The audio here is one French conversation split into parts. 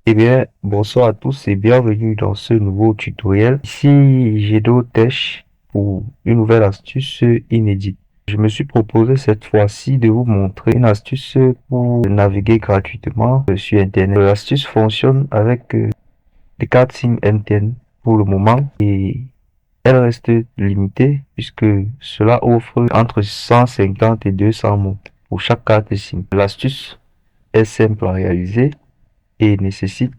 Eh bien, bonsoir à tous et bienvenue dans ce nouveau tutoriel. Ici, j'ai Tech pour une nouvelle astuce inédite. Je me suis proposé cette fois-ci de vous montrer une astuce pour naviguer gratuitement sur Internet. L'astuce fonctionne avec des cartes SIM MTN pour le moment et elle reste limitée puisque cela offre entre 150 et 200 mots pour chaque carte SIM. L'astuce est simple à réaliser et nécessite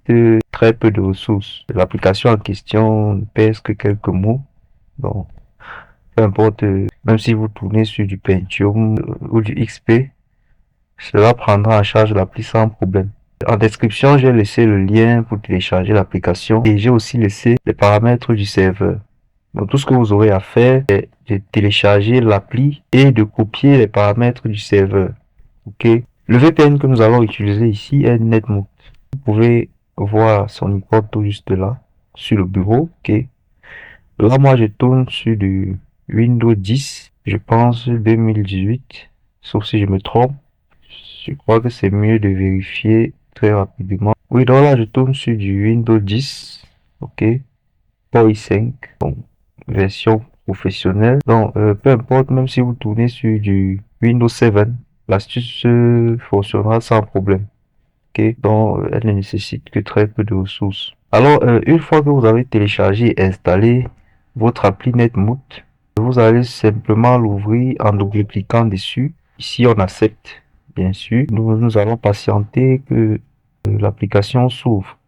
très peu de ressources. L'application en question ne pèse que quelques mots. Donc, peu importe, même si vous tournez sur du Pentium ou du XP, cela prendra en charge l'appli sans problème. En description, j'ai laissé le lien pour télécharger l'application et j'ai aussi laissé les paramètres du serveur. Donc, tout ce que vous aurez à faire est de télécharger l'appli et de copier les paramètres du serveur. OK? Le VPN que nous allons utiliser ici est Netmoot. Vous pouvez voir son icône tout juste là, sur le bureau. OK. Là, moi, je tourne sur du Windows 10, je pense 2018, sauf si je me trompe. Je crois que c'est mieux de vérifier très rapidement. Oui, donc là, je tourne sur du Windows 10. OK. Core i5, bon, version professionnelle. Donc, peu importe, même si vous tournez sur du Windows 7, l'astuce fonctionnera sans problème. OK, donc elle ne nécessite que très peu de ressources. Alors, une fois que vous avez téléchargé et installé votre appli Netmoot, vous allez simplement l'ouvrir en double-cliquant dessus. Ici, on accepte, bien sûr. Nous allons patienter que l'application s'ouvre.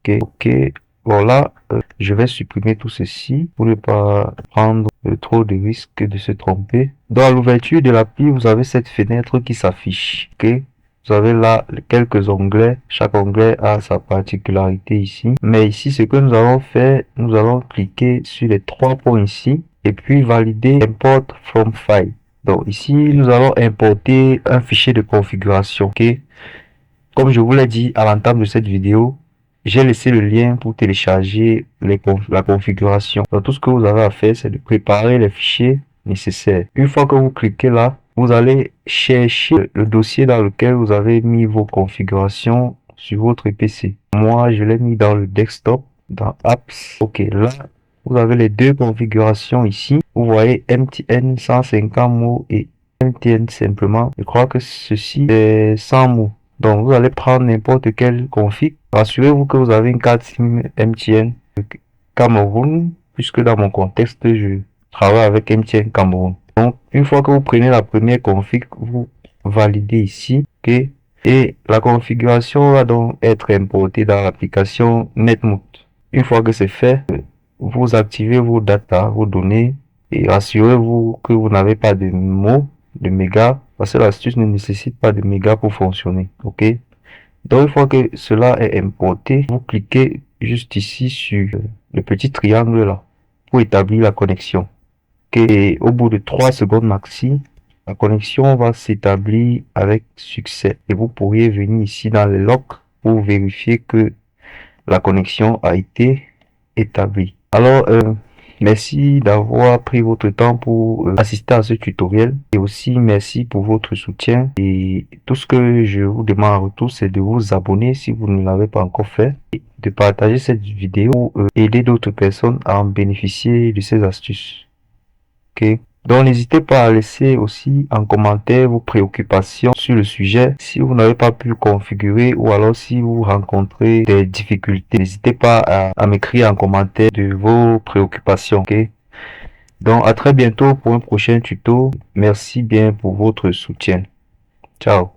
OK, OK. Bon là, je vais supprimer tout ceci pour ne pas prendre trop de risques de se tromper. Dans l'ouverture de l'appli, vous avez cette fenêtre qui s'affiche. OK. Vous avez là quelques onglets. Chaque onglet a sa particularité ici. Mais ici, ce que nous allons faire, nous allons cliquer sur les trois points ici et puis valider Import from File. Donc ici, nous allons importer un fichier de configuration. OK. Comme je vous l'ai dit à l'entame de cette vidéo, j'ai laissé le lien pour télécharger la configuration. Donc, tout ce que vous avez à faire, c'est de préparer les fichiers nécessaires. Une fois que vous cliquez là, vous allez chercher le dossier dans lequel vous avez mis vos configurations sur votre PC. Moi, je l'ai mis dans le desktop, dans Apps. Ok, là, vous avez les deux configurations ici. Vous voyez MTN 150 mots et MTN simplement. Je crois que ceci est 100 mots. Donc, vous allez prendre n'importe quel config. Rassurez-vous que vous avez une carte SIM MTN Cameroun, puisque dans mon contexte, je travaille avec MTN Cameroun. Donc, une fois que vous prenez la première config, vous validez ici, ok, et la configuration va donc être importée dans l'application Netmoot. Une fois que c'est fait, vous activez vos data, vos données, et rassurez-vous que vous n'avez pas de mots, de mégas, parce que l'astuce ne nécessite pas de mégas pour fonctionner, ok? Donc, une fois que cela est importé, vous cliquez juste ici sur le petit triangle là pour établir la connexion. Ok. Et au bout de 3 secondes maxi, la connexion va s'établir avec succès. Et vous pourriez venir ici dans les logs pour vérifier que la connexion a été établie. Alors, merci d'avoir pris votre temps pour assister à ce tutoriel et aussi merci pour votre soutien. Et tout ce que je vous demande en retour, c'est de vous abonner si vous ne l'avez pas encore fait et de partager cette vidéo pour aider d'autres personnes à en bénéficier de ces astuces. Ok? Donc, n'hésitez pas à laisser aussi en commentaire vos préoccupations sur le sujet. Si vous n'avez pas pu configurer ou alors si vous rencontrez des difficultés, n'hésitez pas à m'écrire en commentaire de vos préoccupations. Ok? Donc, à très bientôt pour un prochain tuto. Merci bien pour votre soutien. Ciao.